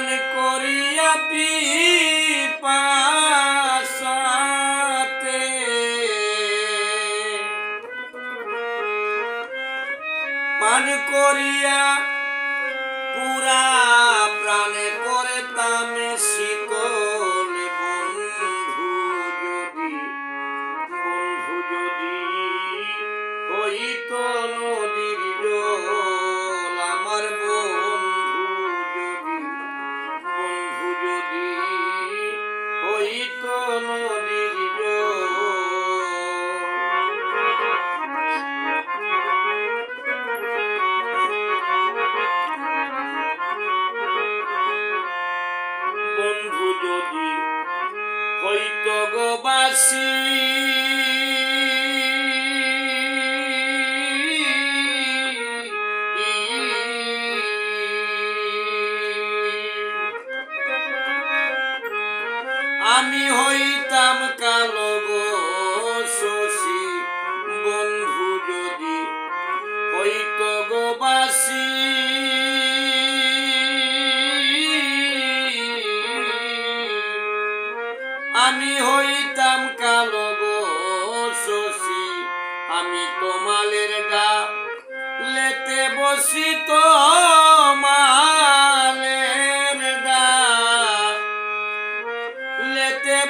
পান করিয়া পিপাসাতে পান করিয়া পুরা প্রাণে করে তামে শীতল বন্ধু যদি হইত নদীর জল আমার বন্ধু যদি হইত নদীর জল বন্ধু যদি হইত গোবাসী আমি হইতাম কালো গো শশী বন্ধু যদি হইত গোবাসী আমি হইতাম কালো গো শশী আমি তোমালের ডালেতে বসিত মালের ডালেতে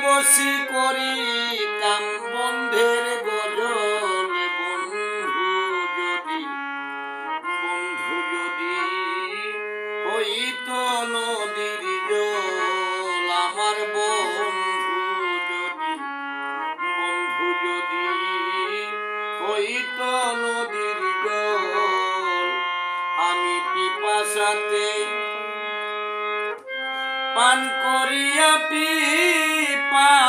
বসি করিতাম বন্ধের গজল বন্ধু যদি হইত নদীর জল আমার বন্ধু যদি হইত নদীর জল আমি পিপাসাতে পান করিয়া পিপাসা